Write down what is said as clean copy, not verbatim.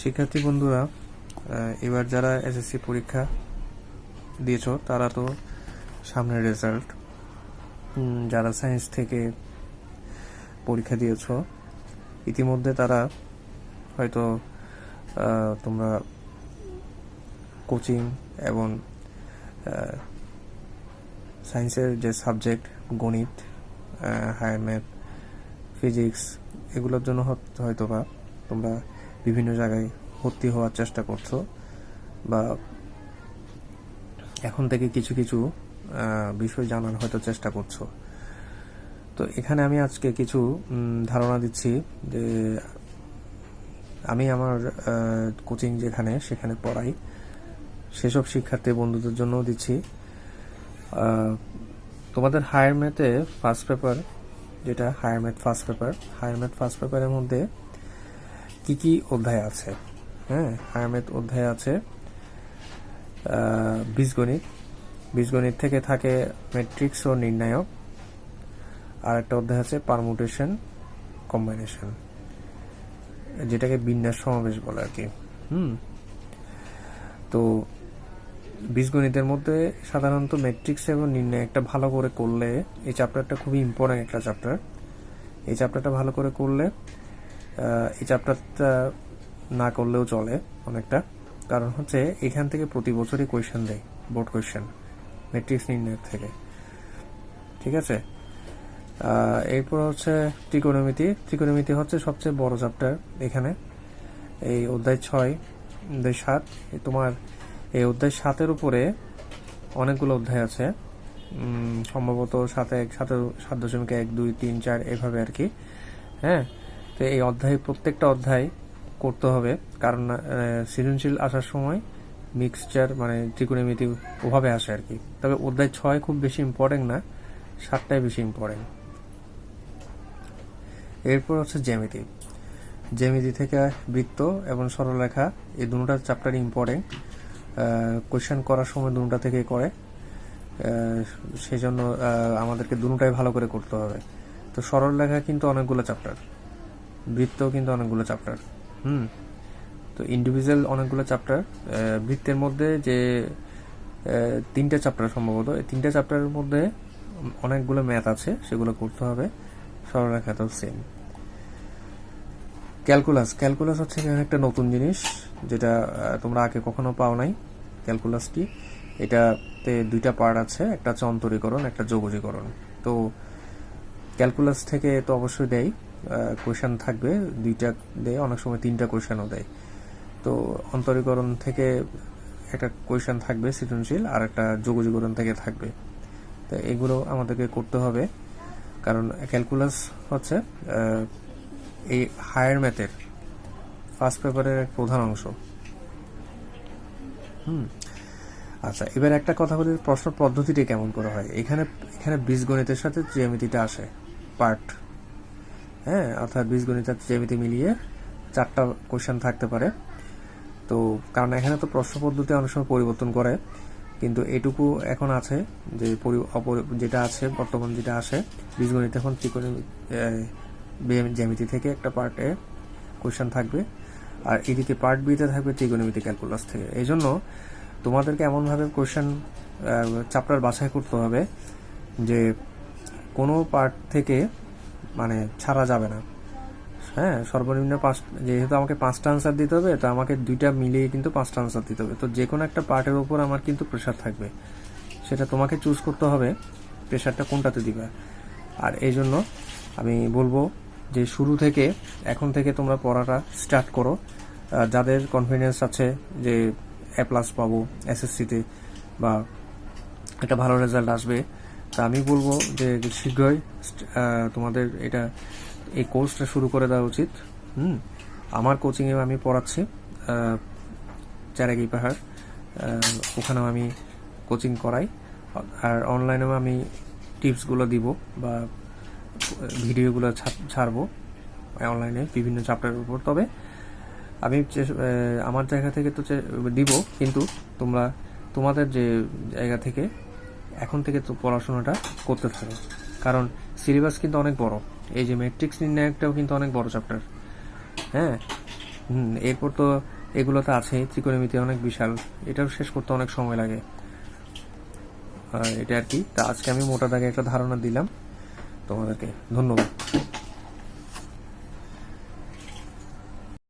শিক্ষার্থী বন্ধুরা, এবার যারা এসএসসি পরীক্ষা দিয়েছো তারা তো সামনের রেজাল্ট, যারা সায়েন্স থেকে পরীক্ষা দিয়েছো ইতিমধ্যে তারা হয়তো তোমরা কোচিং এবং সায়েন্সের যে সাবজেক্ট গণিত, হায়ার ম্যাথ, ফিজিক্স এগুলোর জন্য হয়তো বা তোমরা বিভিন্ন জায়গায় ভর্তি হওয়ার চেষ্টা করছো বা এখন থেকে কিছু কিছু বিষয় জানার হয়তো চেষ্টা করছো। তো এখানে আমি আজকে কিছু ধারণা দিচ্ছি যে আমি আমার কোচিং সেখানে পড়াই সেসব শিক্ষার্থী বন্ধুদের জন্য দিচ্ছি। তোমাদের হায়ার ম্যাথে ফার্স্ট পেপার, যেটা হায়ার ম্যাথ ফার্স্ট পেপারের মধ্যে কি কি অধ্যায় আছে? হায়ার ম্যাথ অধ্যায় আছে বীজগণিত থেকে থাকে ম্যাট্রিক্স ও নির্ণায়ক, আর একটা অধ্যায় আছে পারমুটেশন কম্বাইনেশন, যেটাকে বিন্যাস সমাবেশ বলে আর কি। তো বীজগণিতের মধ্যে সাধারণত ম্যাট্রিক্স এবং নির্ণায়কটা ভালো করে করলে, এই চ্যাপ্টারটা খুবই ইম্পর্টেন্ট একটা চ্যাপ্টার। এই চ্যাপ্টারটা ভালো করে করলে, এই চ্যাপ্টারটা না করলেও চলে অনেকটা, কারণ হচ্ছে এখান থেকে প্রতি বছরই কোয়েশ্চেন দেয়, বোর্ড কোয়েশ্চেন ম্যাট্রিক্স নির্ণায়ক থেকে। ঠিক আছে, এরপর হচ্ছে ত্রিকোণমিতি হচ্ছে সবচেয়ে বড় চ্যাপ্টার এখানে। এই অধ্যায় 6, অধ্যায় 7, তোমার এই অধ্যায় 7-এর উপরে অনেকগুলো অধ্যায় আছে, সম্ভবত 7.1, 2, 3, 4 এভাবে আর কি। তো এই প্রত্যেকটা অধ্যায় করতে হবে, কারণ সৃজনশীল আসার সময় মিক্সচার মানে ত্রিকোণমিতি ওভাবে আসে আর কি। তবে অধ্যায় 6 খুব বেশি ইম্পর্টেন্ট না, 7টাই বেশি ইম্পর্টেন্ট। এরপর হচ্ছে জ্যামিতি থেকে বৃত্ত এবং সরলরেখা, এই দুটোটা চ্যাপ্টার ইম্পর্টেন্ট। কোয়েশ্চেন করার সময় দুটোটা থেকে করে, সেই জন্য আমাদেরকে দুটোটাই ভালো করে করতে হবে। তো সরলরেখা কিন্তু অনেকগুলো চ্যাপ্টার, বৃত্ত কিন্তু অনেকগুলো চ্যাপ্টার। তো ইন্ডিভিজুয়াল অনেকগুলো চ্যাপ্টার। বৃত্তের মধ্যে যে 3টে চ্যাপ্টার সম্ভবত, এই 3টে চ্যাপ্টারের মধ্যে অনেকগুলো ম্যাথ আছে, সেগুলো করতে হবে। সরলরেখাতেও সেম। ক্যালকুলাস হচ্ছে একটা নতুন জিনিস, যেটা তোমরা আগে কখনো পাও নাই। ক্যালকুলাস কি? এটাতে 2টা পার্ট আছে, একটা হচ্ছে অন্তরীকরণ, একটা যোগজীকরণ। তো ক্যালকুলাস থেকে তো অবশ্যই দেয়, কোয়েশ্চেন থাকবে 2টা দেয়, অনেক সময় 3টা কোয়েশ্চেনও দেয়। তো অন্তরীকরণ থেকে একটা কোয়েশ্চেন থাকবে সৃজনশীল, আর একটা যোগজীকরণ থেকে থাকবে। তো এগুলো আমাদেরকে করতে হবে, কারণ ক্যালকুলাস হচ্ছে এই হায়ার ম্যাথের ফার্স্ট পেপারের এক প্রধান অংশ। আচ্ছা, এবার একটা কথা বলি, প্রশ্ন পদ্ধতিটি কেমন করে হয়। এখানে বীজগণিতের সাথে জ্যামিতিটা আসে পার্ট, অর্থাৎ বীজগণিত আর জ্যামিতি মিলিয়ে 4টা কোয়েশ্চেন থাকতে পারে। তো কারণ এখানে তো প্রশ্ন পদ্ধতি অনেক সময় পরিবর্তন করে, কিন্তু এটুকু এখন আছে যে যেটা আছে বর্তমান যেটা আসে বীজগণিত, এখন জ্যামিতি থেকে একটা পার্টে কোয়েশ্চেন থাকবে, আর এদিকে পার্ট বিতে থাকবে ত্রিকোণমিতি ক্যালকুলাস থেকে। এই জন্য তোমাদেরকে এমনভাবে কোয়েশ্চেন চ্যাপ্টার বাছাই করতে হবে যে কোনো পার্ট থেকে মানে ছাড়া যাবে না। সর্বনিম্ন 5, যেহেতু আমাকে 5টা আনসার দিতে হবে, তো আমাকে 2টা মিলিয়ে কিন্তু 5টা আনসার দিতে হবে। তো যে কোনো একটা পার্টের উপর আমার কিন্তু প্রেশার থাকবে, সেটা তোমাকে চুজ করতে হবে প্রেশারটা কোনটাতে দিবে। আর এই জন্য আমি বলবো যে শুরু থেকে, এখন থেকে তোমরা পড়াটা স্টার্ট করো। যাদের কনফিডেন্স আছে যে A+ পাবো এসএসসিতে বা একটা ভালো রেজাল্ট আসবে, তা আমি বলবো যে শীঘ্রই তোমাদের এই কোর্সটা শুরু করে দেওয়া উচিত। আমার কোচিংয়ে আমি পড়াচ্ছি চারাগি-পাহাড়, ওখানেও আমি কোচিং করাই, আর অনলাইনেও আমি টিপসগুলো দিব বা ভিডিওগুলো ছাড়বো অনলাইনে বিভিন্ন চ্যাপ্টারের উপর। তবে আমি আমার জায়গা থেকে তো দিব, কিন্তু তোমাদের যে জায়গা থেকে এখন থেকে তো পড়াশোনাটা করতে থাকো, কারণ সিলেবাস কিন্তু অনেক বড়। এই যে ম্যাট্রিক্স নির্ণায়কটাও কিন্তু অনেক বড় চ্যাপ্টার। এরপর তো এগুলো তো আছেই, ত্রিকোণমিতি অনেক বিশাল, এটাও শেষ করতে অনেক সময় লাগে। এটা আর কি। তা আজকে আমি মোটা দাগে একটা ধারণা দিলাম তোমাদেরকে। ধন্যবাদ।